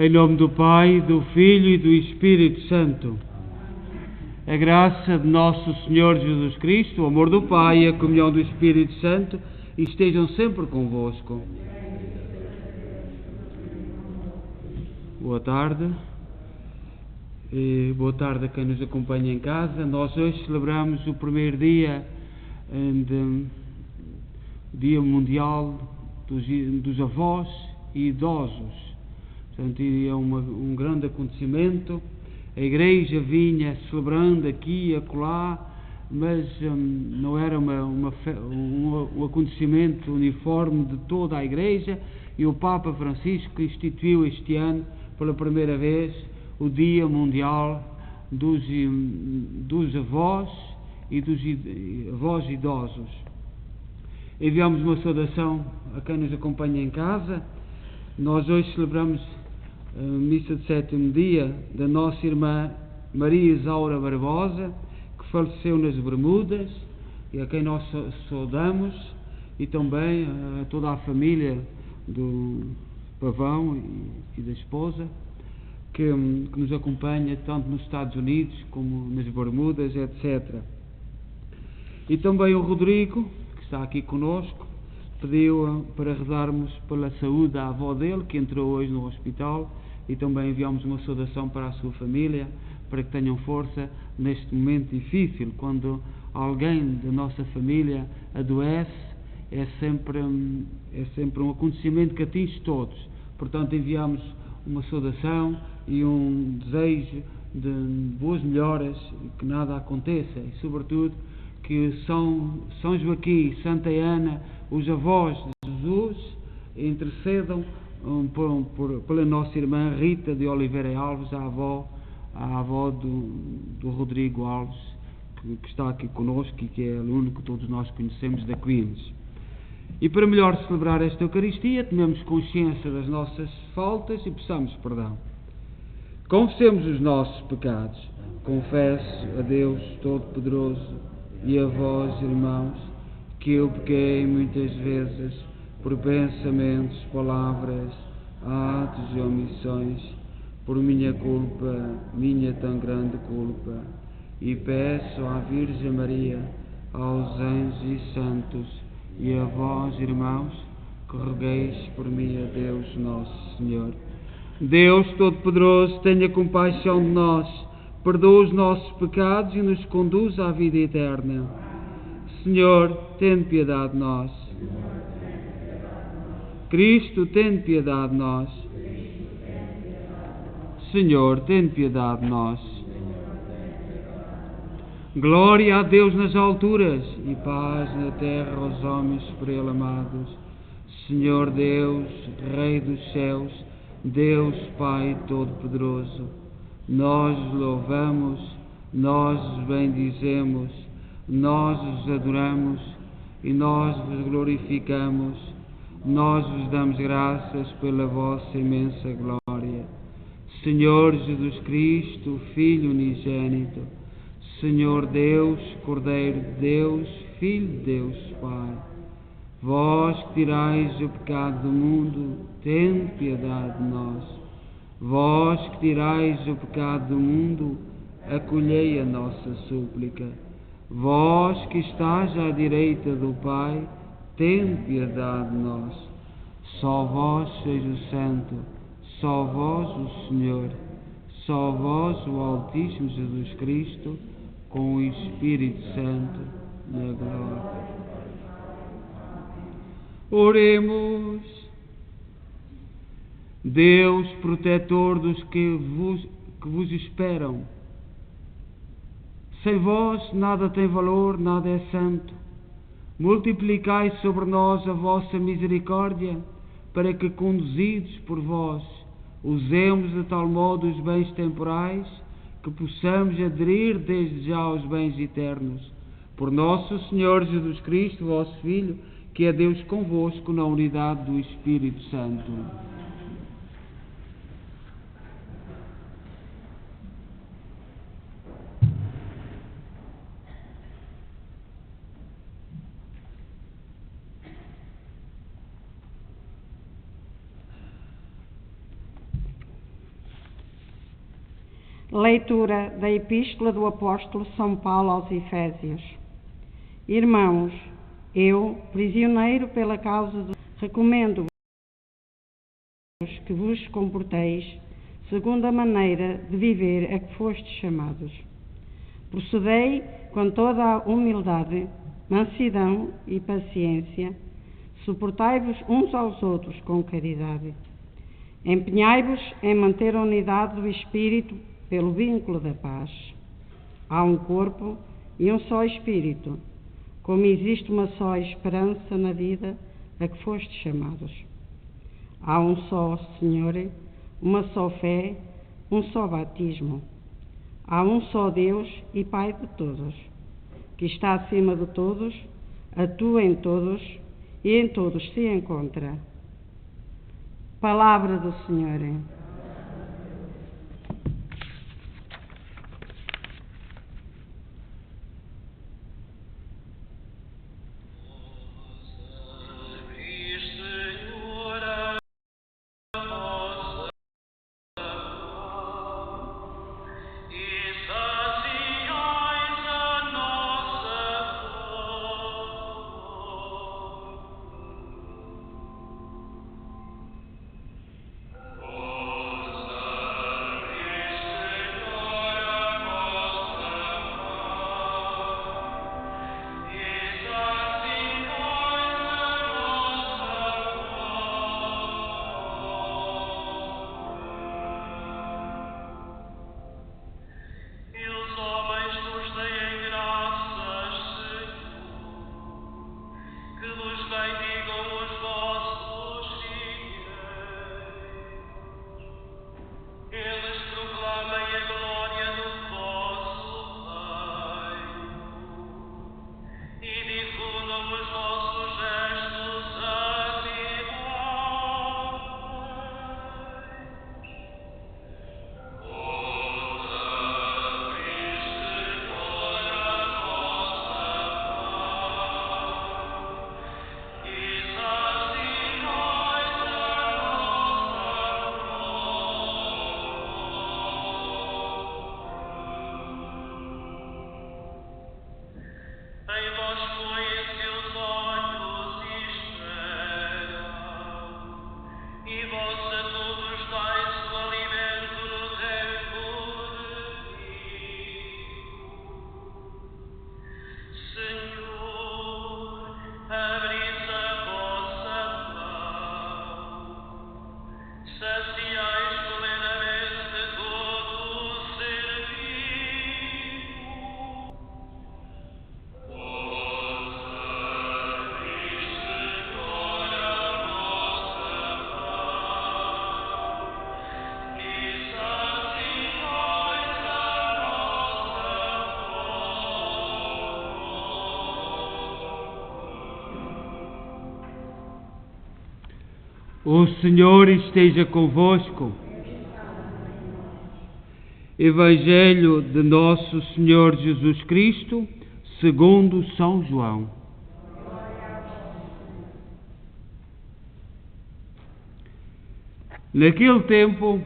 Em nome do Pai, do Filho e do Espírito Santo. A graça de nosso Senhor Jesus Cristo, o amor do Pai e a comunhão do Espírito Santo estejam sempre convosco. Boa tarde. Boa tarde a quem nos acompanha em casa. Nós hoje celebramos o primeiro dia Dia Mundial dos Avós e Idosos. Portanto, é um grande acontecimento. A Igreja vinha celebrando aqui e acolá, mas não era um acontecimento uniforme de toda a Igreja, e o Papa Francisco instituiu este ano, pela primeira vez, o Dia Mundial dos Avós e dos Avós Idosos. Enviamos uma saudação a quem nos acompanha em casa. Nós hoje celebramos a missa de sétimo dia da nossa irmã Maria Isaura Barbosa, que faleceu nas Bermudas, e a quem nós saudamos, e também a toda a família do Pavão e da esposa, que nos acompanha tanto nos Estados Unidos como nas Bermudas, etc. E também o Rodrigo, que está aqui conosco, pediu para rezarmos pela saúde da avó dele, que entrou hoje no hospital, e também enviamos uma saudação para a sua família, para que tenham força neste momento difícil. Quando alguém da nossa família adoece, é sempre um acontecimento que atinge todos. Portanto, enviamos uma saudação e um desejo de boas melhoras, que nada aconteça, e sobretudo que São Joaquim e Santa Ana, os avós de Jesus, intercedam pela nossa irmã Rita de Oliveira Alves, a avó do Rodrigo Alves, que está aqui connosco e que é aluno que todos nós conhecemos da Queens. E para melhor celebrar esta Eucaristia, tomemos consciência das nossas faltas e peçamos perdão. Confessemos os nossos pecados. Confesso a Deus Todo-Poderoso e a vós, irmãos, que eu pequei muitas vezes por pensamentos, palavras, atos e omissões, por minha culpa, minha tão grande culpa, e peço à Virgem Maria, aos anjos e santos, e a vós, irmãos, que rogueis por mim a Deus Nosso Senhor. Deus Todo-Poderoso, tenha compaixão de nós, perdoa os nossos pecados e nos conduz à vida eterna. Senhor, tende piedade de nós. Cristo, tende piedade de nós. Senhor, tende piedade de nós. Glória a Deus nas alturas e paz na terra aos homens por Ele amados. Senhor Deus, Rei dos céus, Deus Pai Todo-Poderoso, nós os louvamos, nós os bendizemos, nós os adoramos e nós vos glorificamos. Nós vos damos graças pela vossa imensa glória. Senhor Jesus Cristo, Filho unigênito, Senhor Deus, Cordeiro de Deus, Filho de Deus Pai, vós que tirais o pecado do mundo, tende piedade de nós. Vós que tirais o pecado do mundo, acolhei a nossa súplica. Vós que estáis à direita do Pai, tende piedade de nós. Só vós sois o Santo, só vós o Senhor, só vós o Altíssimo Jesus Cristo, com o Espírito Santo, na glória. Oremos. Deus, protetor dos que vos esperam, sem vós nada tem valor, nada é santo. Multiplicai sobre nós a vossa misericórdia, para que, conduzidos por vós, usemos de tal modo os bens temporais, que possamos aderir desde já aos bens eternos. Por nosso Senhor Jesus Cristo, vosso Filho, que é Deus convosco na unidade do Espírito Santo. Leitura da Epístola do Apóstolo São Paulo aos Efésios. Irmãos, eu, prisioneiro pela causa de... recomendo-vos que vos comporteis segundo a maneira de viver a que fostes chamados. Procedei com toda a humildade, mansidão e paciência, suportai-vos uns aos outros com caridade. Empenhai-vos em manter a unidade do Espírito pelo vínculo da paz. Há um corpo e um só Espírito, como existe uma só esperança na vida a que fostes chamados. Há um só Senhor, uma só fé, um só batismo. Há um só Deus e Pai de todos, que está acima de todos, atua em todos e em todos se encontra. Palavra do Senhor. O Senhor esteja convosco. Evangelho de Nosso Senhor Jesus Cristo, segundo São João. Naquele tempo,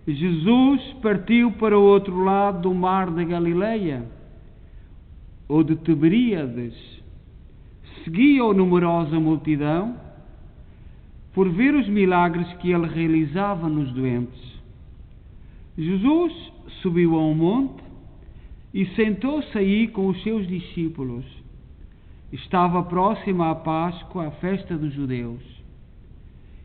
Jesus partiu para o outro lado do mar da Galileia, ou de Tiberíades. Seguia-o numerosa multidão, por ver os milagres que ele realizava nos doentes. Jesus subiu a um monte e sentou-se aí com os seus discípulos. Estava próxima a Páscoa, a festa dos judeus.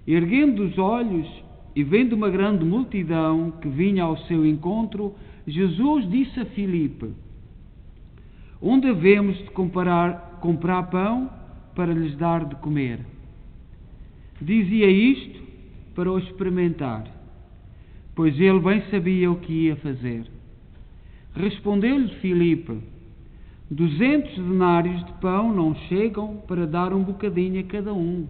Erguendo os olhos e vendo uma grande multidão que vinha ao seu encontro, Jesus disse a Filipe: onde havemos de comprar pão para lhes dar de comer? Dizia isto para o experimentar, pois ele bem sabia o que ia fazer. Respondeu-lhe Filipe: 200 denários de pão não chegam para dar um bocadinho a cada um.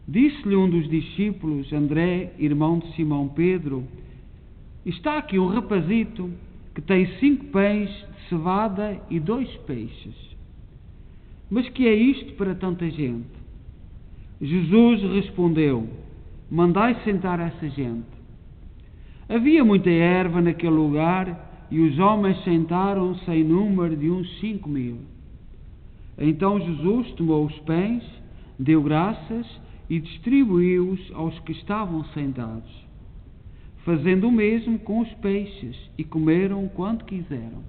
Disse-lhe um dos discípulos, André, irmão de Simão Pedro: está aqui um rapazito que tem 5 pães de cevada e 2 peixes. Mas que é isto para tanta gente? Jesus respondeu: mandai sentar essa gente. Havia muita erva naquele lugar e os homens sentaram-se em número de uns 5.000. Então Jesus tomou os pães, deu graças e distribuiu-os aos que estavam sentados, fazendo o mesmo com os peixes, e comeram quanto quiseram.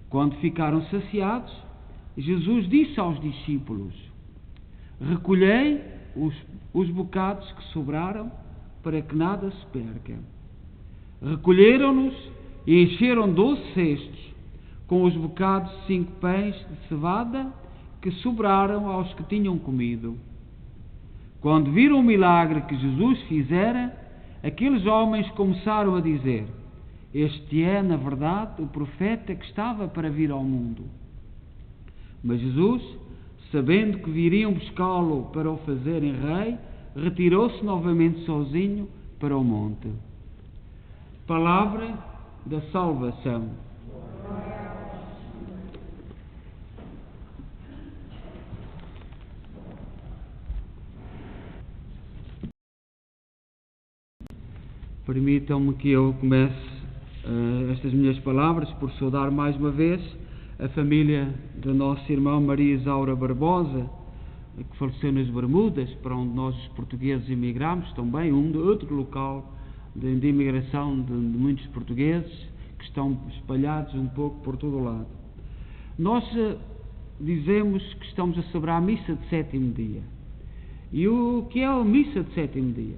Quando ficaram saciados, Jesus disse aos discípulos: recolhei os bocados que sobraram, para que nada se perca. Recolheram-nos e encheram 12 cestos, com os bocados de 5 pães de cevada que sobraram aos que tinham comido. Quando viram o milagre que Jesus fizera, aqueles homens começaram a dizer: este é, na verdade, o profeta que estava para vir ao mundo. Mas Jesus, sabendo que viriam buscá-lo para o fazerem rei, retirou-se novamente sozinho para o monte. Palavra da salvação. Permitam-me que eu comece estas minhas palavras por saudar mais uma vez a família da nossa irmã Maria Isaura Barbosa, que faleceu nas Bermudas, para onde nós os portugueses emigramos, também outro local de imigração de muitos portugueses que estão espalhados um pouco por todo o lado. Nós dizemos que estamos a celebrar a missa de 7º dia. E o que é a missa de 7º dia?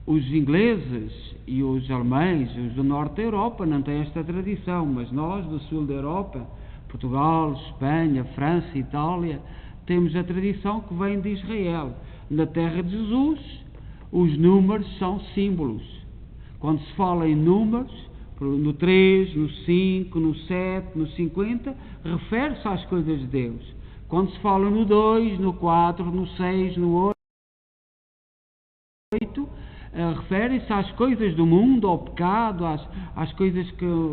Os ingleses e os alemães, os do norte da Europa, não têm esta tradição, mas nós, do sul da Europa, Portugal, Espanha, França, Itália, temos a tradição que vem de Israel. Na terra de Jesus, os números são símbolos. Quando se fala em números, no 3, no 5, no 7, no 50, refere-se às coisas de Deus. Quando se fala no 2, no 4, no 6, no 8, refere-se às coisas do mundo, ao pecado, às coisas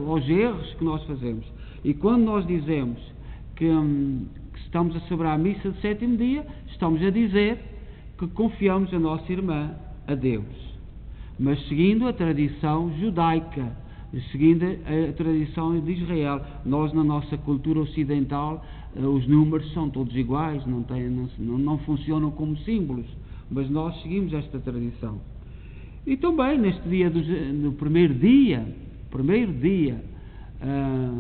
aos erros que nós fazemos. E quando nós dizemos que estamos a celebrar a missa de 7º dia, estamos a dizer que confiamos a nossa irmã a Deus, mas seguindo a tradição judaica, seguindo a tradição de Israel. Nós, na nossa cultura ocidental, os números são todos iguais, não funcionam como símbolos, mas nós seguimos esta tradição. E também neste dia, no primeiro dia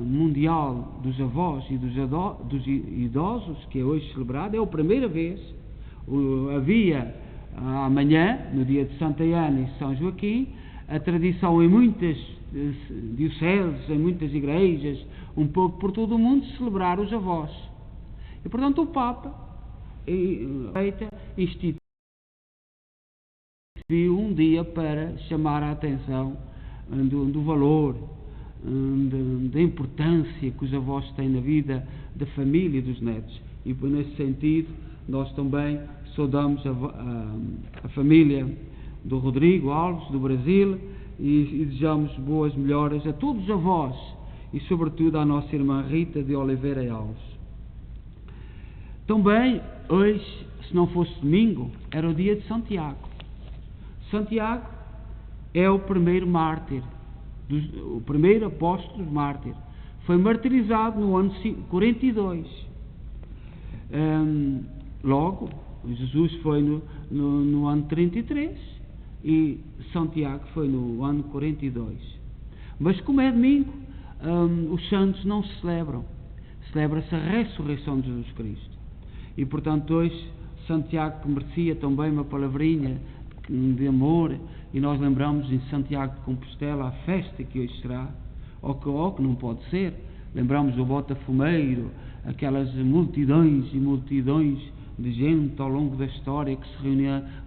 mundial dos avós e dos idosos, que é hoje celebrado, é a primeira vez. Havia amanhã, no dia de Santa Ana e São Joaquim, a tradição em muitas dioceses, em muitas igrejas, um pouco por todo o mundo, de celebrar os avós. E portanto o Papa instituiu um dia para chamar a atenção do valor, da importância que os avós têm na vida da família e dos netos. E nesse sentido nós também saudamos a família do Rodrigo Alves, do Brasil, e desejamos boas melhoras a todos os avós e sobretudo à nossa irmã Rita de Oliveira Alves. Também hoje, se não fosse domingo, era o dia de Santiago. Santiago é o primeiro mártir, o primeiro apóstolo dos mártires. Foi martirizado no ano 42. Logo, Jesus foi no ano 33 e Santiago foi no ano 42. Mas como é domingo, os santos não se celebram. Celebra-se a ressurreição de Jesus Cristo. E portanto hoje Santiago, que merecia também uma palavrinha de amor, e nós lembramos em Santiago de Compostela a festa que hoje será, ou que não pode ser. Lembramos do Botafumeiro, aquelas multidões e multidões de gente ao longo da história que se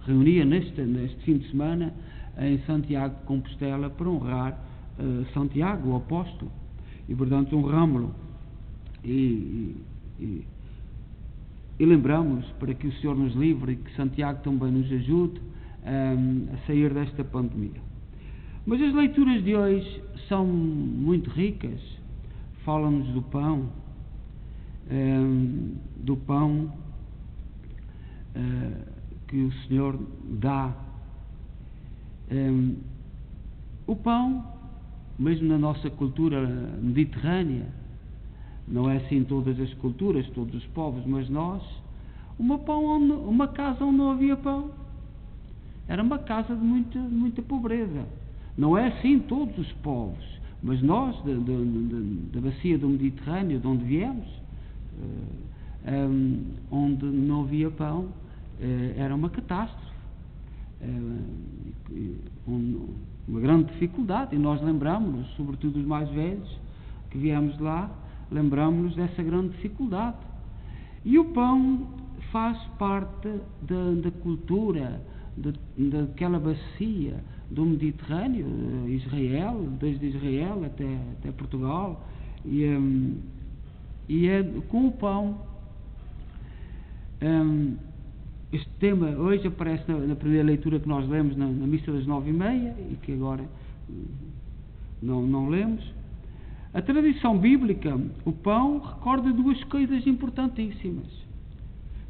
reunia neste fim de semana em Santiago de Compostela para honrar Santiago, o apóstolo, e portanto honramo-lo e lembramos para que o Senhor nos livre e que Santiago também nos ajude a sair desta pandemia. Mas as leituras de hoje são muito ricas. Falam-nos do pão que o Senhor dá O pão, mesmo na nossa cultura mediterrânea, não é assim em todas as culturas, todos os povos, mas nós, uma casa onde não havia pão, era uma casa de muita pobreza. Não é assim em todos os povos, mas nós, da bacia do Mediterrâneo, de onde viemos, onde não havia pão, era uma catástrofe, uma grande dificuldade, e nós lembramos-nos, sobretudo os mais velhos que viemos de lá, lembramos-nos dessa grande dificuldade. E o pão faz parte da cultura daquela bacia do Mediterrâneo, Israel, desde Israel até Portugal, e é com o pão. Este tema hoje aparece na primeira leitura que nós lemos na missa das 9h30 e que agora não lemos. A tradição bíblica, o pão, recorda duas coisas importantíssimas.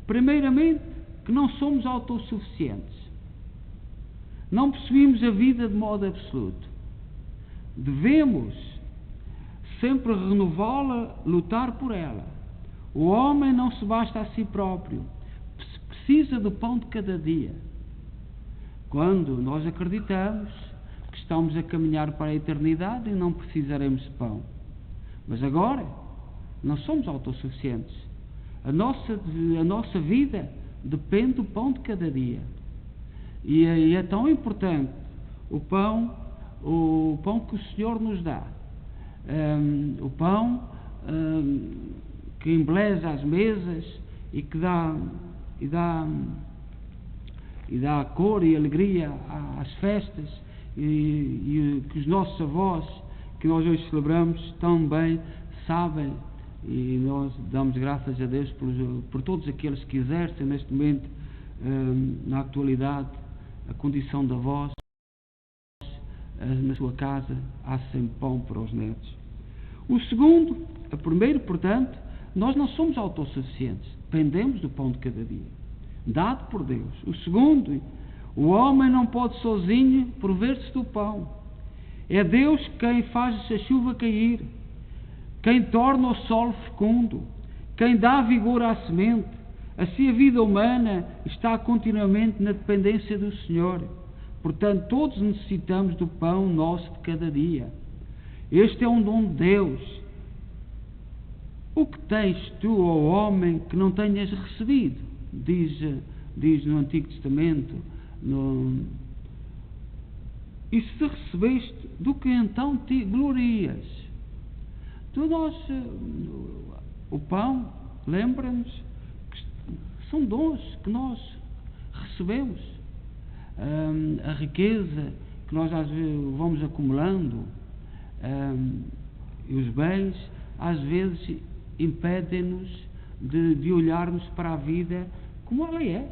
Primeiramente, que não somos autossuficientes. Não possuímos a vida de modo absoluto. Devemos sempre renová-la, lutar por ela. O homem não se basta a si próprio. Precisa do pão de cada dia. Quando nós acreditamos que estamos a caminhar para a eternidade e não precisaremos de pão. Mas agora, não somos autossuficientes. A nossa vida depende do pão de cada dia. E é tão importante o pão que o Senhor nos dá. O pão que embeleza as mesas e que dá cor e alegria às festas, e que os nossos avós, que nós hoje celebramos, tão bem sabem, e nós damos graças a Deus por todos aqueles que exercem neste momento, na atualidade, a condição de avós. Na sua casa há sempre pão para os netos. O primeiro, portanto, nós não somos autossuficientes, dependemos do pão de cada dia, dado por Deus. O segundo, o homem não pode sozinho prover-se do pão. É Deus quem faz a chuva cair, quem torna o solo fecundo, quem dá vigor à semente. Assim a vida humana está continuamente na dependência do Senhor. Portanto, todos necessitamos do pão nosso de cada dia. Este é um dom de Deus. O que tens tu, ó homem, que não tenhas recebido? Diz no Antigo Testamento. E se recebeste, do que então te glorias? O pão, lembra-nos, que são dons que nós recebemos. A riqueza que nós às vezes vamos acumulando, e os bens, às vezes impedem-nos de olharmos para a vida como ela é,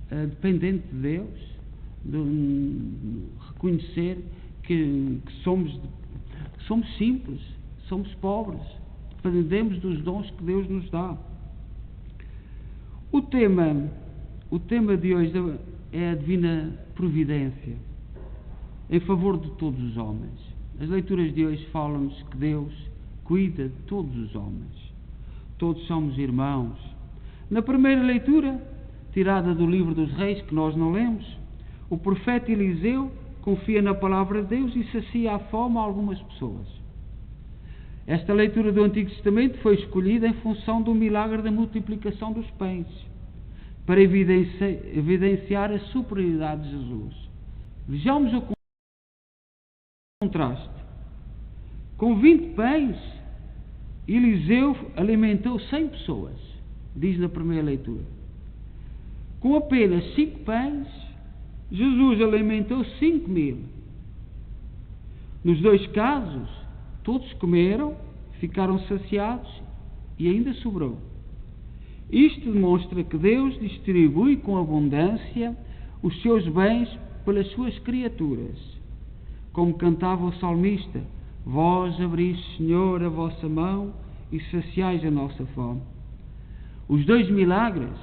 dependente de Deus, de reconhecer que somos simples, somos pobres, dependemos dos dons que Deus nos dá. O tema de hoje é a divina providência em favor de todos os homens. As leituras de hoje falam-nos que Deus cuida de todos os homens. Todos somos irmãos. Na primeira leitura, tirada do livro dos Reis, que nós não lemos, o profeta Eliseu confia na palavra de Deus e sacia a fome a algumas pessoas. Esta leitura do Antigo Testamento foi escolhida em função do milagre da multiplicação dos pães, para evidenciar a superioridade de Jesus. Vejamos o contraste. Com 20 pães, Eliseu alimentou 100 pessoas, diz na primeira leitura. Com apenas 5 pães, Jesus alimentou 5.000. Nos dois casos, todos comeram, ficaram saciados e ainda sobrou. Isto demonstra que Deus distribui com abundância os seus bens pelas suas criaturas. Como cantava o salmista: vós abris, Senhor, a vossa mão e saciais a nossa fome. Os dois milagres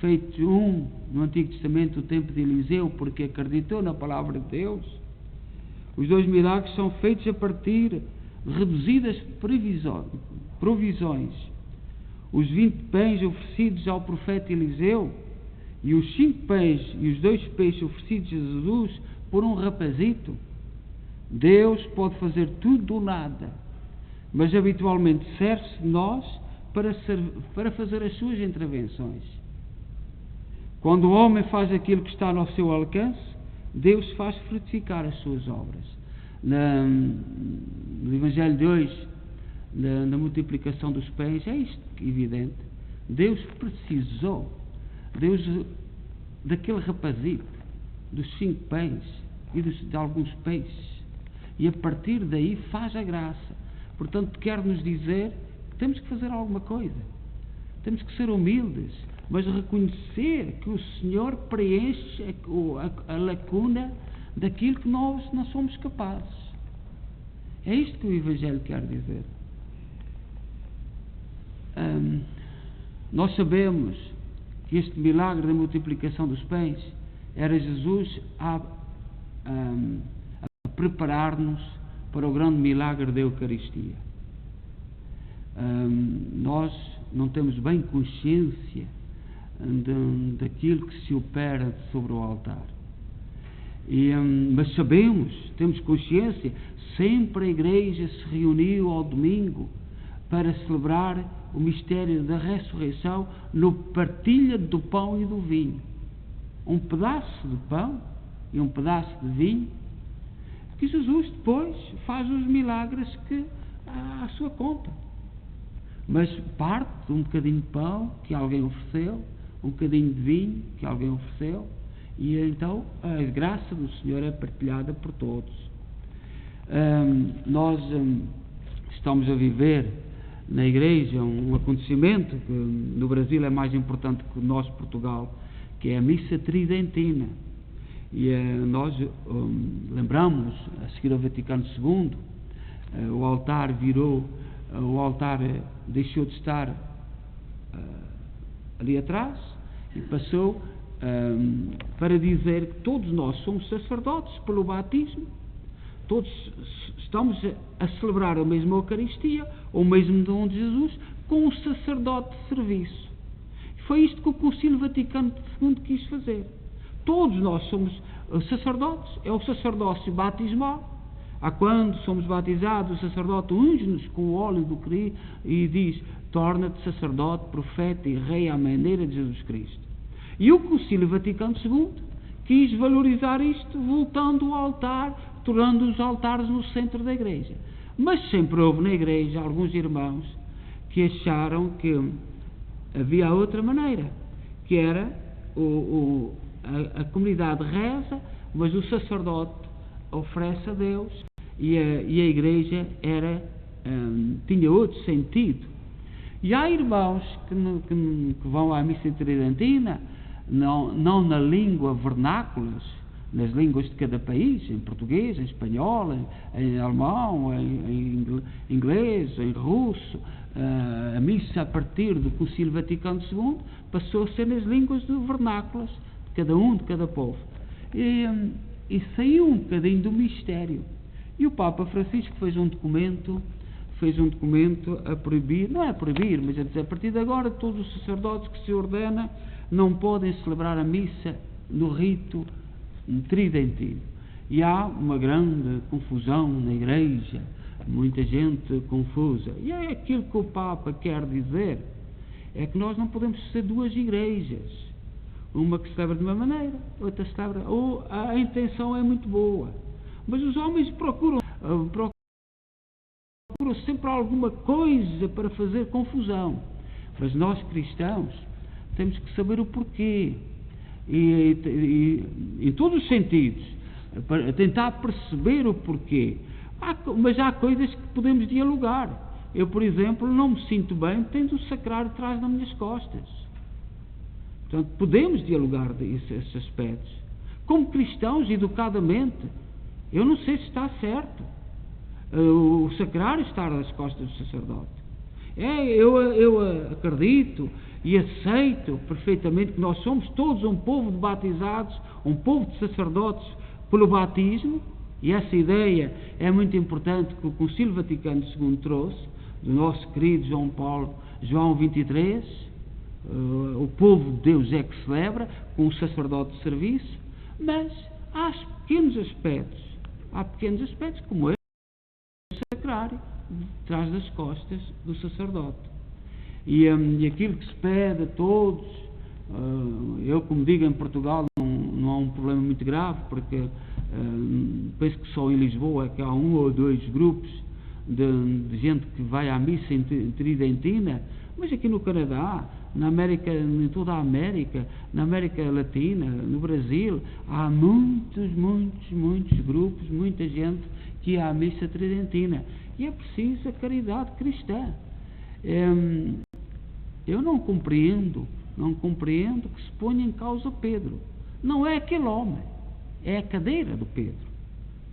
feito um no Antigo Testamento, o tempo de Eliseu, porque acreditou na palavra de Deus. Os 2 milagres são feitos a partir de reduzidas provisões. Os 20 pães oferecidos ao profeta Eliseu e os 5 pães e os 2 peixes oferecidos a Jesus por um rapazito. Deus pode fazer tudo do nada, mas habitualmente serve-se de nós para fazer as suas intervenções. Quando o homem faz aquilo que está ao seu alcance, Deus faz frutificar as suas obras. No Evangelho de hoje, na multiplicação dos pães, é isto evidente. Deus precisou daquele rapazito, dos 5 pães e de alguns peixes, e a partir daí faz a graça. Portanto, quer nos dizer que temos que fazer alguma coisa, temos que ser humildes, mas reconhecer que o Senhor preenche a lacuna daquilo que nós não somos capazes. É isto que o Evangelho quer dizer. Nós sabemos que este milagre da multiplicação dos pães era Jesus a preparar-nos para o grande milagre da Eucaristia. Nós não temos bem consciência daquilo que se opera sobre o altar. Mas sabemos, temos consciência, sempre a Igreja se reuniu ao domingo para celebrar o mistério da ressurreição no partilha do pão e do vinho. Um pedaço de pão e um pedaço de vinho, que Jesus depois faz os milagres que à sua conta. Mas parte de um bocadinho de pão que alguém ofereceu, um bocadinho de vinho que alguém ofereceu, e então a graça do Senhor é partilhada por todos. Nós estamos a viver na Igreja um acontecimento que no Brasil é mais importante que o nosso Portugal, que é a Missa Tridentina. E nós lembramos, a seguir ao Vaticano II, o altar deixou de estar ali atrás e passou para dizer que todos nós somos sacerdotes pelo batismo, todos estamos a celebrar a mesma Eucaristia, ou o mesmo dom de Jesus, com um sacerdote de serviço. Foi isto que o Concílio Vaticano II quis fazer. Todos nós somos sacerdotes, é o sacerdócio batismal. Quando somos batizados, o sacerdote unge-nos com o óleo do Cristo e diz: torna-te sacerdote, profeta e rei à maneira de Jesus Cristo. E o Concílio Vaticano II quis valorizar isto, voltando ao altar, tornando os altares no centro da Igreja. Mas sempre houve na Igreja alguns irmãos que acharam que havia outra maneira, que era a comunidade reza, mas o sacerdote oferece a Deus, e a Igreja tinha outro sentido. E há irmãos que vão à missa tridentina, não na língua vernáculas, nas línguas de cada país, em português, em espanhol, em alemão, em inglês, em russo. A missa, a partir do Concílio Vaticano II, passou a ser nas línguas vernáculas de cada povo. E saiu um bocadinho do mistério. E o Papa Francisco fez um documento a proibir, não é a proibir, mas a dizer: a partir de agora todos os sacerdotes que se ordenam não podem celebrar a missa no rito tridentino. E há uma grande confusão na Igreja, muita gente confusa. E é aquilo que o Papa quer dizer, é que nós não podemos ser duas igrejas, uma que celebra de uma maneira, outra celebra, ou a intenção é muito boa, mas os homens procuram sempre alguma coisa para fazer confusão. Mas nós cristãos temos que saber o porquê, e em todos os sentidos, para tentar perceber o porquê. Mas há coisas que podemos dialogar. Eu, por exemplo, não me sinto bem tendo o sacrário atrás das minhas costas. Portanto, podemos dialogar esses aspectos. Como cristãos, educadamente, eu não sei se está certo o sacrário estar às costas do sacerdote. Eu acredito e aceito perfeitamente que nós somos todos um povo de batizados, um povo de sacerdotes pelo batismo, e essa ideia é muito importante que o Concílio Vaticano II trouxe, do nosso querido João 23, o povo de Deus é que celebra, com o sacerdote de serviço, mas há pequenos aspectos como é o sacrário, atrás das costas do sacerdote. E aquilo que se pede a todos, eu como digo, em Portugal não há um problema muito grave, porque penso que só em Lisboa é que há 1 ou 2 grupos de gente que vai à missa tridentina, mas aqui no Canadá, na América, em toda a América, na América Latina, no Brasil, há muitos grupos, muita gente que ia à missa tridentina, e é preciso a caridade cristã. Eu não compreendo que se ponha em causa Pedro. Não é aquele homem, é a cadeira do Pedro,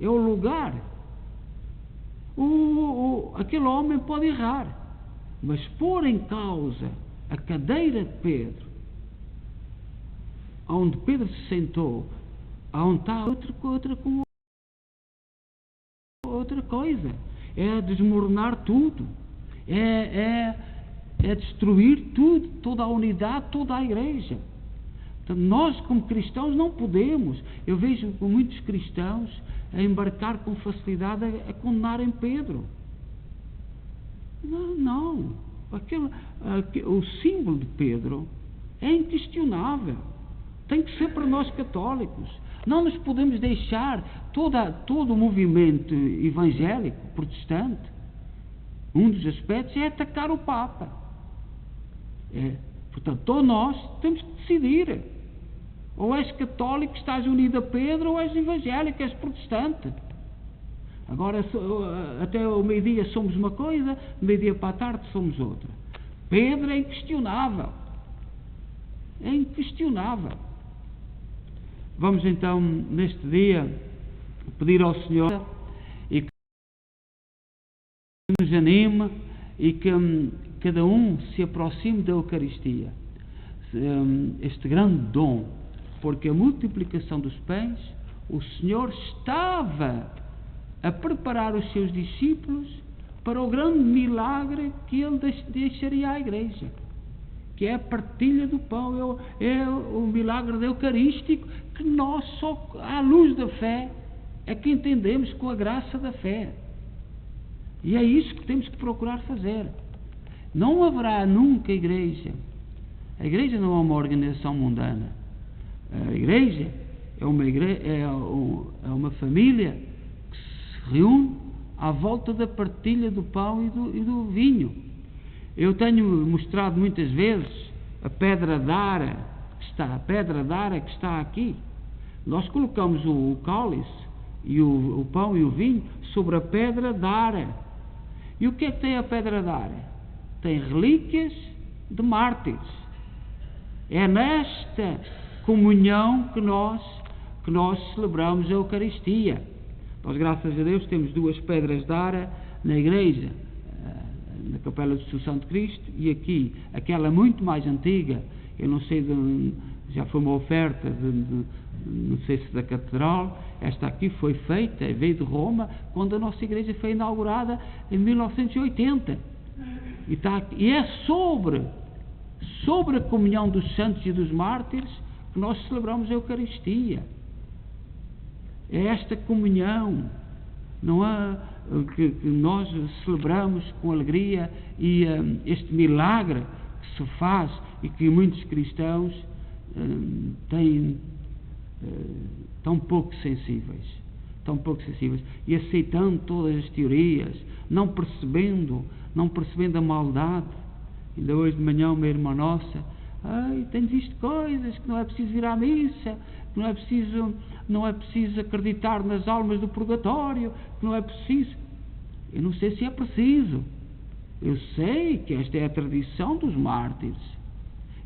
é o lugar. Aquele homem pode errar, mas pôr em causa a cadeira de Pedro, onde Pedro se sentou, onde está outra coisa, é desmoronar tudo, é destruir tudo, toda a unidade, toda a igreja. Então, nós como cristãos não podemos, eu vejo muitos cristãos a embarcar com facilidade a condenarem Pedro. Não. O símbolo de Pedro é inquestionável. Tem que ser para nós católicos. Não nos podemos deixar todo o movimento evangélico, protestante. Um dos aspectos é atacar o Papa. Portanto, todos nós temos que decidir. Ou és católico, estás unido a Pedro, ou és evangélico, és protestante. Agora, até ao meio-dia somos uma coisa, meio-dia para a tarde somos outra. Pedro é inquestionável. É inquestionável. Vamos então, neste dia, pedir ao Senhor e que nos anime e que cada um se aproxime da Eucaristia. Este grande dom, porque a multiplicação dos pães, o Senhor estava a preparar os seus discípulos para o grande milagre que Ele deixaria à Igreja, que é a partilha do pão, é o milagre eucarístico, que nós só à luz da fé é que entendemos, com a graça da fé. E é isso que temos que procurar fazer. Não haverá nunca igreja. A igreja não é uma organização mundana. A igreja é uma família que se reúne à volta da partilha do pão e do vinho. Eu tenho mostrado muitas vezes a pedra d'ara que está aqui. Nós colocamos o cálice e o pão e o vinho sobre a pedra d'ara. E o que é que tem a pedra d'ara? Tem relíquias de mártires. É nesta comunhão que nós celebramos a Eucaristia. Nós, graças a Deus, temos 2 pedras d'ara na igreja, na Capela de Assunção de Cristo, e aqui, aquela muito mais antiga, eu não sei, já foi uma oferta, não sei se da Catedral, esta aqui foi feita, veio de Roma, quando a nossa igreja foi inaugurada em 1980. E é sobre a comunhão dos santos e dos mártires que nós celebramos a Eucaristia. É esta comunhão, não é, que nós celebramos com alegria, e este milagre que se faz e que muitos cristãos têm tão pouco sensíveis, e aceitando todas as teorias, não percebendo a maldade. Ainda hoje de manhã uma irmã nossa, tenho visto coisas, que não é preciso vir à missa, que não é preciso acreditar nas almas do purgatório, que não é preciso. Eu não sei se é preciso. Eu sei que esta é a tradição dos mártires,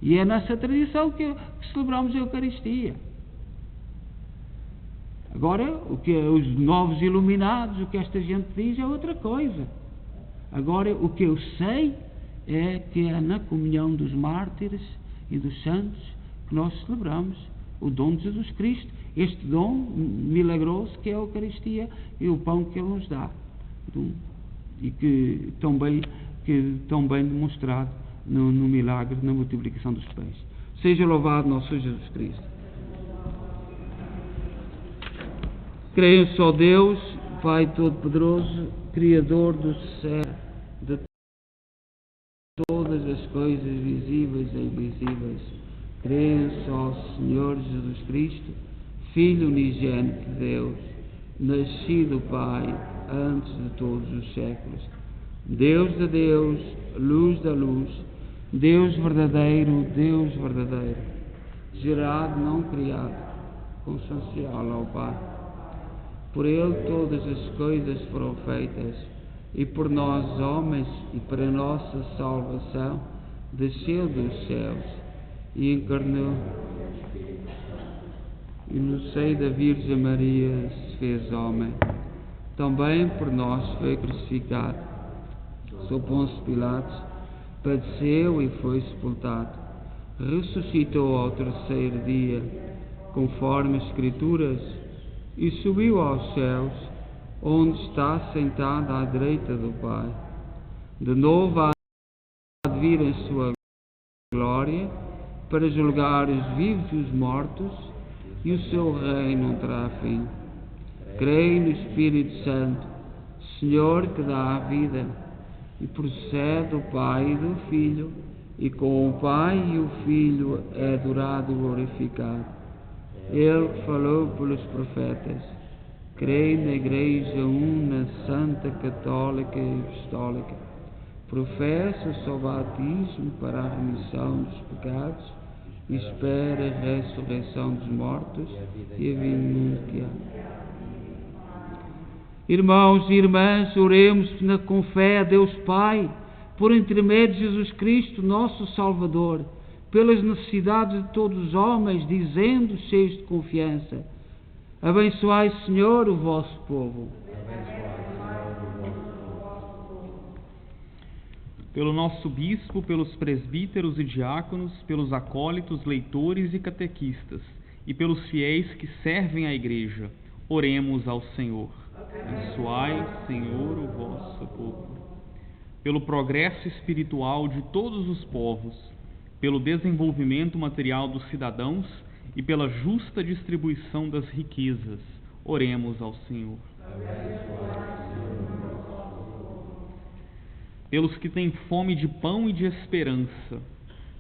e é nessa tradição que celebramos a Eucaristia. Agora, o que os novos iluminados, o que esta gente diz é outra coisa. Agora, o que eu sei é que é na comunhão dos mártires e dos santos que nós celebramos o dom de Jesus Cristo, este dom milagroso que é a Eucaristia e o pão que Ele nos dá, e que tão bem demonstrado no milagre, na multiplicação dos pães. Seja louvado nosso Senhor Jesus Cristo. Creio só Deus, Pai Todo-Poderoso, Criador do céu, de todas as coisas visíveis e invisíveis. Creio só Senhor Jesus Cristo, Filho unigênito de Deus, nascido Pai antes de todos os séculos. Deus de Deus, luz da luz, Deus verdadeiro, gerado, não criado, consubstancial ao Pai. Por Ele todas as coisas foram feitas, e por nós homens, e para a nossa salvação, desceu dos céus e encarnou, e no seio da Virgem Maria se fez homem. Também por nós foi crucificado, sob Pôncio Pilatos, padeceu e foi sepultado, ressuscitou ao terceiro dia, conforme as Escrituras, e subiu aos céus, onde está sentado à direita do Pai. De novo há de vir em sua glória, para julgar os vivos e os mortos, e o seu reino não terá fim. Creio no Espírito Santo, Senhor que dá a vida, e procede do Pai e do Filho, e com o Pai e o Filho é adorado e glorificado. Ele que falou pelos profetas. Creio na Igreja una, santa, católica e apostólica. Professo só o batismo para a remissão dos pecados e espera a ressurreição dos mortos e a vinda do mundo que há. Irmãos e irmãs, oremos com fé a Deus Pai, por intermédio de Jesus Cristo, nosso Salvador, pelas necessidades de todos os homens, dizendo, cheios de confiança: abençoai, Senhor, o vosso povo. Pelo nosso bispo, pelos presbíteros e diáconos, pelos acólitos, leitores e catequistas, e pelos fiéis que servem à Igreja, oremos ao Senhor. Abençoai, Senhor, o vosso povo. Pelo progresso espiritual de todos os povos, pelo desenvolvimento material dos cidadãos e pela justa distribuição das riquezas, oremos ao Senhor. Pelos que têm fome de pão e de esperança,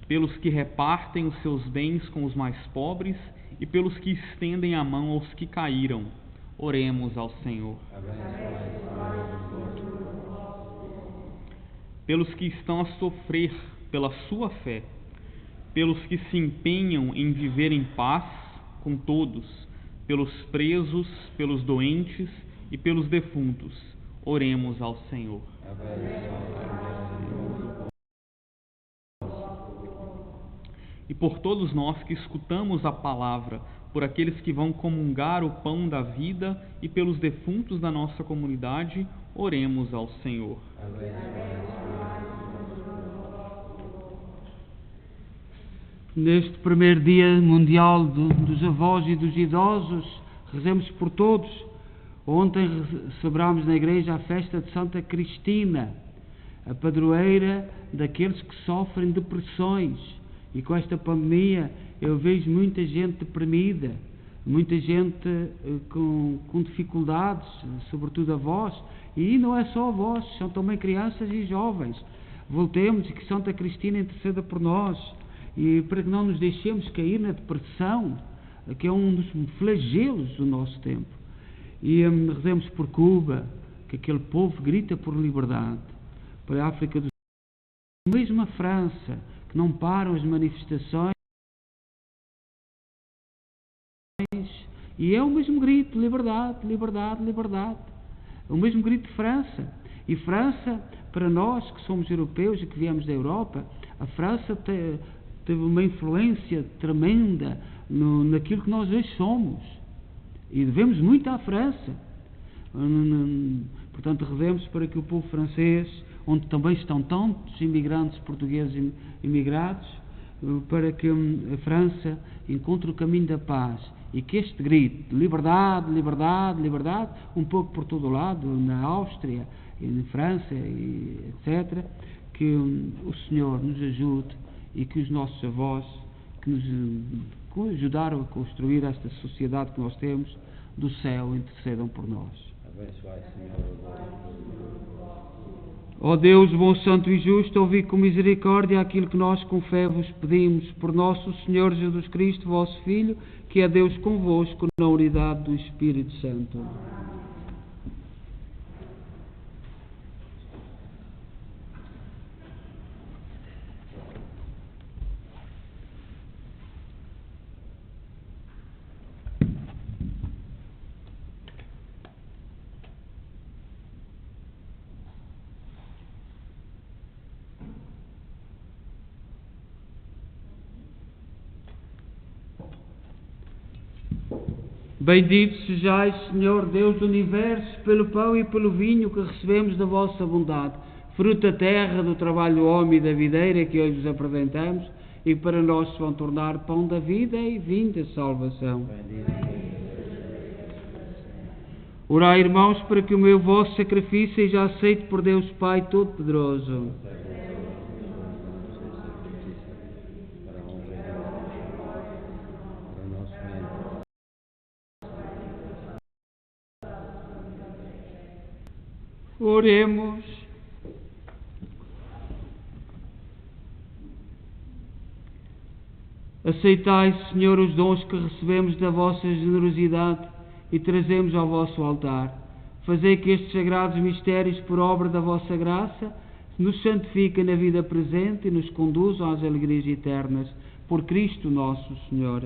pelos que repartem os seus bens com os mais pobres e pelos que estendem a mão aos que caíram, oremos ao Senhor. Pelos que estão a sofrer pela sua fé, pelos que se empenham em viver em paz com todos, pelos presos, pelos doentes e pelos defuntos, oremos ao Senhor. E por todos nós que escutamos a palavra, por aqueles que vão comungar o pão da vida e pelos defuntos da nossa comunidade, oremos ao Senhor. Neste primeiro dia mundial dos avós e dos idosos, rezemos por todos. Ontem celebramos na igreja a festa de Santa Cristina, a padroeira daqueles que sofrem depressões. E com esta pandemia eu vejo muita gente deprimida, muita gente com dificuldades, sobretudo avós. E não é só avós, são também crianças e jovens. Voltemos e que Santa Cristina interceda por nós, e para que não nos deixemos cair na depressão, que é um dos flagelos do nosso tempo. E rezemos por Cuba, que aquele povo grita por liberdade, para a África do Sul, mesmo a França, que não param as manifestações, e é o mesmo grito: liberdade, liberdade, liberdade. O mesmo grito de França. E França, para nós que somos europeus e que viemos da Europa, a França teve uma influência tremenda naquilo que nós hoje somos. E devemos muito à França. Portanto, rezemos para que o povo francês, onde também estão tantos imigrantes portugueses imigrados, para que a França encontre o caminho da paz e que este grito de liberdade, liberdade, liberdade, um pouco por todo o lado, na Áustria, na França, etc., que o Senhor nos ajude e que os nossos avós, que nos ajudaram a construir esta sociedade que nós temos, do céu intercedam por nós. Abençoai, Senhor. Ó Deus, bom, santo e justo, ouvi com misericórdia aquilo que nós com fé vos pedimos, por nosso Senhor Jesus Cristo, vosso Filho, que é Deus convosco, na unidade do Espírito Santo. Bendito sejais, Senhor Deus do Universo, pelo pão e pelo vinho que recebemos da vossa bondade, fruto da terra, do trabalho do homem e da videira que hoje vos apresentamos, e que para nós se vão tornar pão da vida e vinho da salvação. Orai, irmãos, para que o meu vosso sacrifício seja aceito por Deus Pai Todo-Poderoso. Oremos. Aceitai, Senhor, os dons que recebemos da vossa generosidade e trazemos ao vosso altar. Fazei que estes sagrados mistérios, por obra da vossa graça, nos santifiquem na vida presente e nos conduzam às alegrias eternas. Por Cristo nosso Senhor.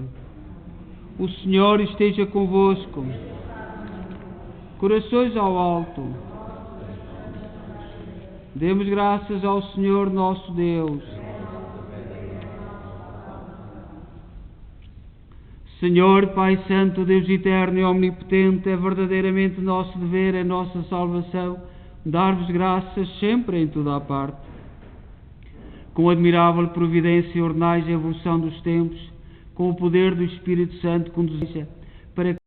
O Senhor esteja convosco. Corações ao alto. Demos graças ao Senhor nosso Deus. Senhor, Pai Santo, Deus Eterno e Omnipotente, é verdadeiramente nosso dever, é nossa salvação, dar-vos graças sempre em toda a parte. Com admirável providência ordenais a evolução dos tempos, com o poder do Espírito Santo conduzis para que,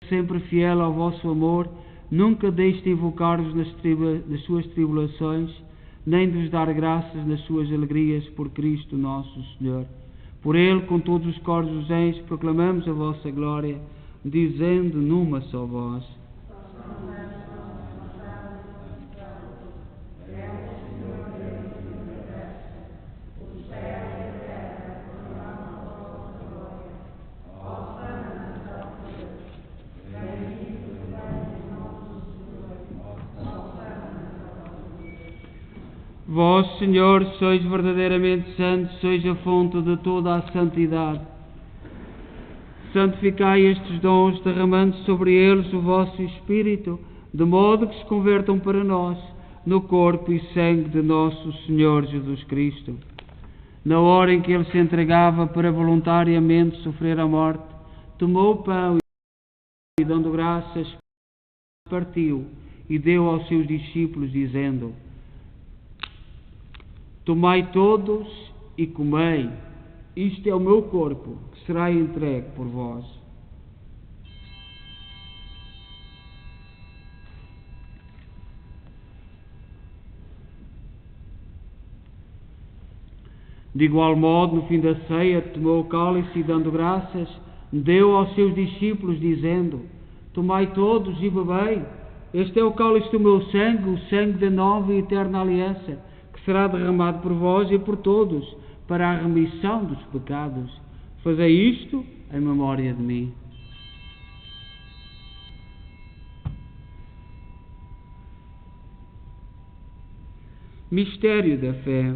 sempre fiel ao vosso amor, nunca deixe de invocar-vos nas suas tribulações, nem de vos dar graças nas suas alegrias, por Cristo nosso Senhor. Por Ele, com todos os coros dos anjos, proclamamos a vossa glória, dizendo numa só voz: Vós, Senhor, sois verdadeiramente santos, sois a fonte de toda a santidade. Santificai estes dons, derramando sobre eles o vosso Espírito, de modo que se convertam para nós no corpo e sangue de nosso Senhor Jesus Cristo. Na hora em que Ele se entregava para voluntariamente sofrer a morte, tomou o pão e, dando graças, partiu e deu aos seus discípulos, dizendo: Tomai todos e comei, isto é o meu corpo, que será entregue por vós. De igual modo, no fim da ceia, tomou o cálice e, dando graças, deu aos seus discípulos, dizendo: Tomai todos e bebei, este é o cálice do meu sangue, o sangue da nova e eterna aliança, será derramado por vós e por todos, para a remissão dos pecados. Fazei isto em memória de mim. Mistério da fé.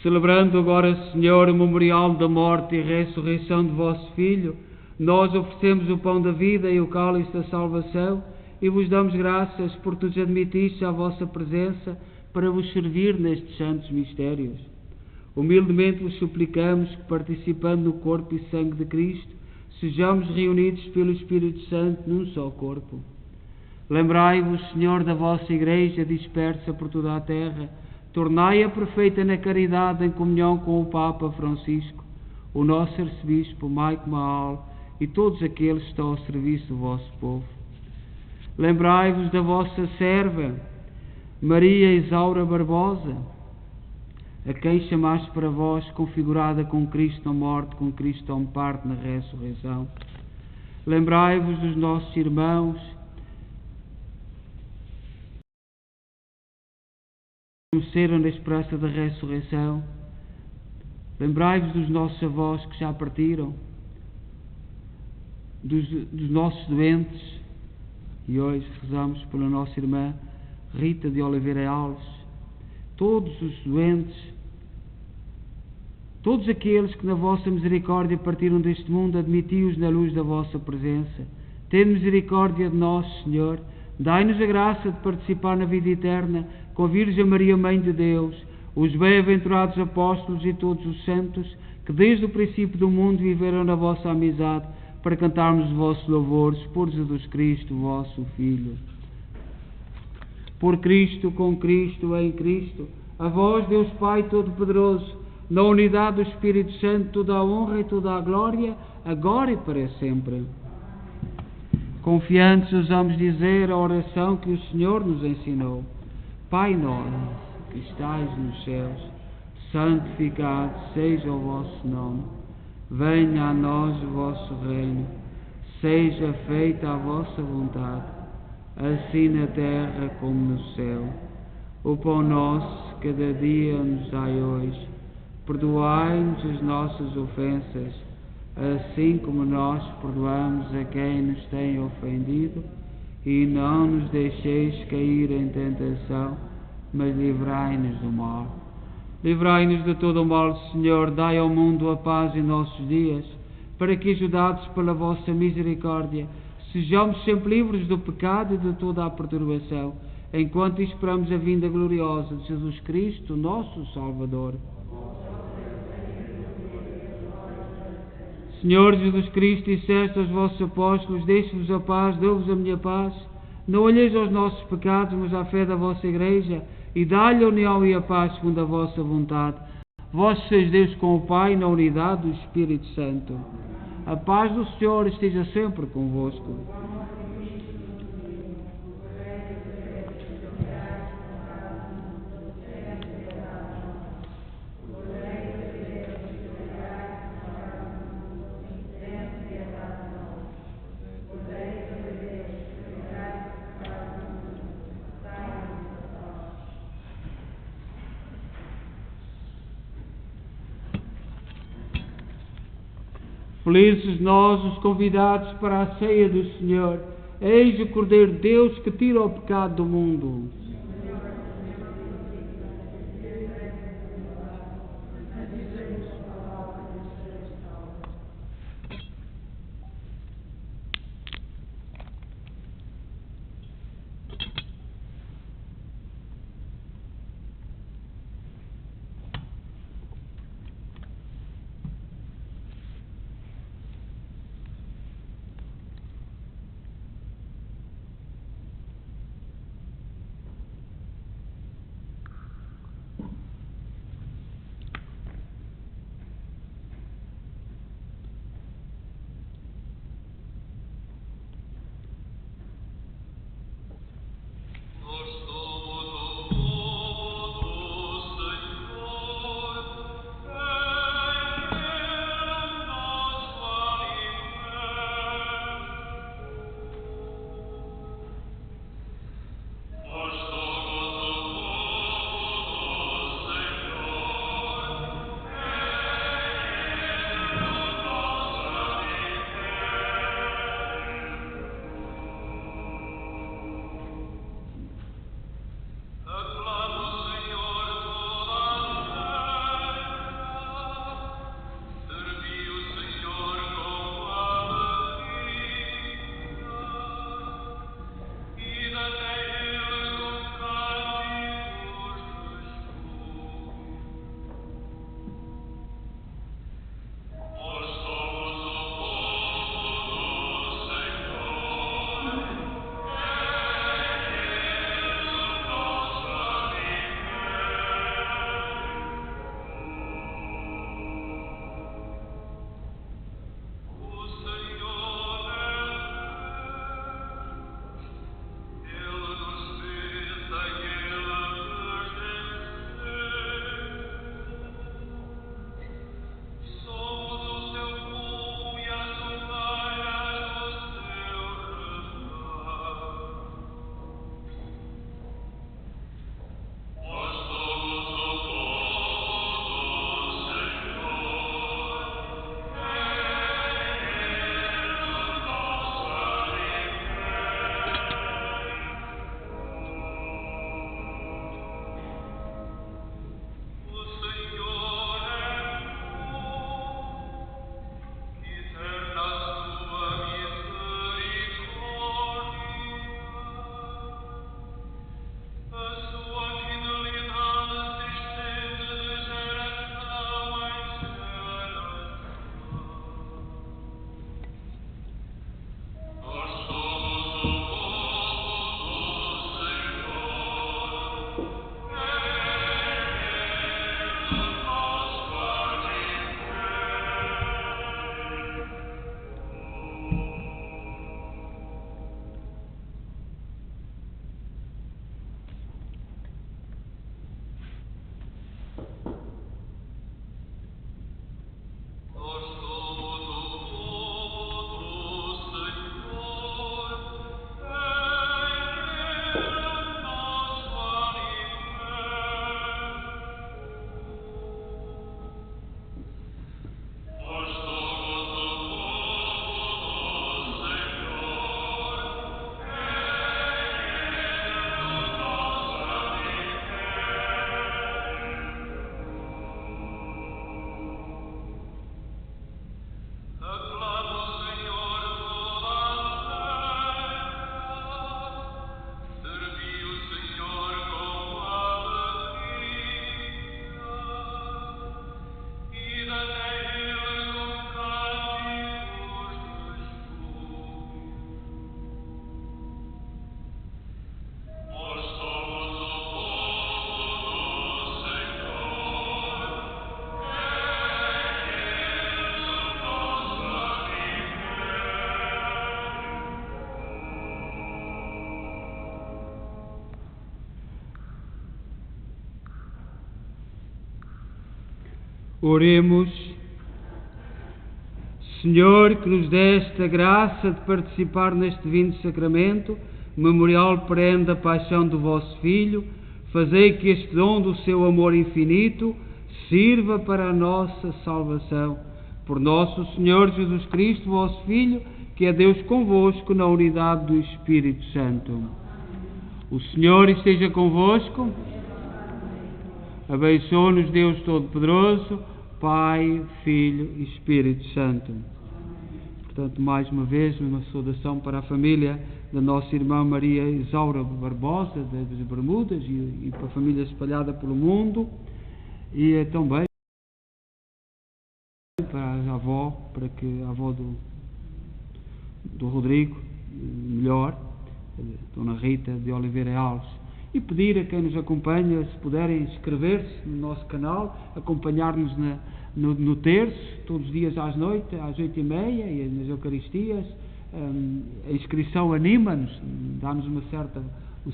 Celebrando agora, Senhor, o memorial da morte e ressurreição de vosso Filho, nós oferecemos o pão da vida e o cálice da salvação e vos damos graças por nos admitirdes à vossa presença para vos servir nestes santos mistérios. Humildemente vos suplicamos que, participando no corpo e sangue de Cristo, sejamos reunidos pelo Espírito Santo num só corpo. Lembrai-vos, Senhor, da vossa Igreja dispersa por toda a terra, tornai-a perfeita na caridade em comunhão com o Papa Francisco, o nosso arcebispo Maico Maal e todos aqueles que estão ao serviço do vosso povo. Lembrai-vos da vossa serva, Maria Isaura Barbosa, a quem chamaste para vós, configurada com Cristo na morte, com Cristo em parte na ressurreição. Lembrai-vos dos nossos irmãos, que conheceram na esperança da ressurreição. Lembrai-vos dos nossos avós que já partiram, dos nossos doentes, e hoje rezamos pela nossa irmã Rita de Oliveira Alves, todos os doentes, todos aqueles que na vossa misericórdia partiram deste mundo, admiti-os na luz da vossa presença. Tende misericórdia de nós, Senhor, dai-nos a graça de participar na vida eterna com a Virgem Maria, Mãe de Deus, os bem-aventurados apóstolos e todos os santos que desde o princípio do mundo viveram na vossa amizade, para cantarmos os vossos louvores por Jesus Cristo, vosso Filho. Por Cristo, com Cristo, em Cristo, a vós, Deus Pai Todo-Poderoso, na unidade do Espírito Santo, toda a honra e toda a glória, agora e para sempre. Confiantes ousamos dizer a oração que o Senhor nos ensinou. Pai nosso, que estais nos céus, santificado seja o vosso nome. Venha a nós o vosso reino. Seja feita a vossa vontade, assim na terra como no céu. O pão nosso, cada dia nos dai hoje. Perdoai-nos as nossas ofensas, assim como nós perdoamos a quem nos tem ofendido, e não nos deixeis cair em tentação, mas livrai-nos do mal. Livrai-nos de todo o mal, Senhor, dai ao mundo a paz em nossos dias, para que, ajudados pela vossa misericórdia, sejamos sempre livres do pecado e de toda a perturbação, enquanto esperamos a vinda gloriosa de Jesus Cristo, nosso Salvador. Senhor Jesus Cristo, disseste aos vossos apóstolos: deixo-vos a paz, dou-vos a minha paz. Não olheis aos nossos pecados, mas à fé da vossa Igreja, e dá-lhe a união e a paz segundo a vossa vontade. Vós sois Deus com o Pai, na unidade do Espírito Santo. A paz do Senhor esteja sempre convosco. Felizes nós, os convidados para a ceia do Senhor. Eis o Cordeiro de Deus que tira o pecado do mundo. Oremos. Senhor, que nos deste a graça de participar neste divino sacramento, memorial perene da paixão do vosso Filho, fazei que este dom do seu amor infinito sirva para a nossa salvação. Por nosso Senhor Jesus Cristo, vosso Filho, que é Deus convosco na unidade do Espírito Santo. O Senhor esteja convosco. Abençoe-nos Deus Todo-Poderoso, Pai, Filho e Espírito Santo. Portanto, mais uma vez, uma saudação para a família da nossa irmã Maria Isaura Barbosa, das Bermudas, e para a família espalhada pelo mundo, e também para a avó, para que a avó do Rodrigo, melhor, Dona Rita de Oliveira Alves, e pedir a quem nos acompanha, se puderem inscrever-se no nosso canal, acompanhar-nos no terço, todos os dias às 8h30, e nas Eucaristias. A inscrição anima-nos, dá-nos um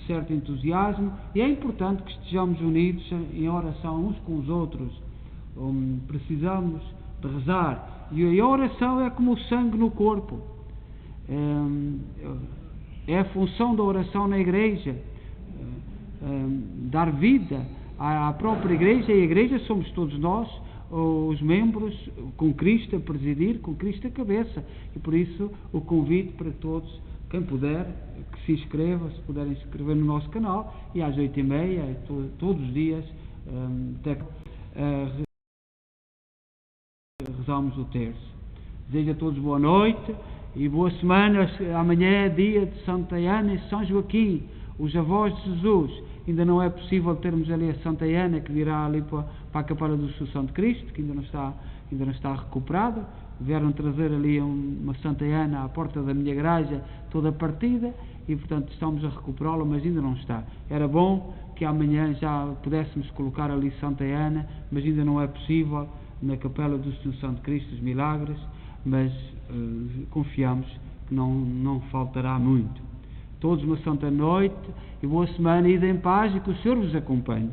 certo entusiasmo, e é importante que estejamos unidos em oração uns com os outros. Precisamos de rezar, e a oração é como o sangue no corpo. É a função da oração na Igreja, dar vida à própria Igreja, e a Igreja somos todos nós, os membros, com Cristo a presidir, com Cristo a cabeça, e por isso o convite para todos, quem puder, que se inscreva, se puderem inscrever no nosso canal, e às 8h30, todos os dias, rezamos o terço. Desejo a todos boa noite e boa semana. Amanhã é dia de Santa Ana e São Joaquim, os avós de Jesus. Ainda não é possível termos ali a Santa Ana, que virá ali para a Capela do Assunção de Cristo, que ainda não está recuperada. Vieram trazer ali uma Santa Ana à porta da minha igreja, toda partida, e portanto estamos a recuperá-la, mas ainda não está. Era bom que amanhã já pudéssemos colocar ali Santa Ana, mas ainda não é possível na Capela do Assunção de Cristo, os milagres, mas confiamos que não faltará muito. Todos uma santa noite e boa semana, ide em paz e que o Senhor vos acompanhe.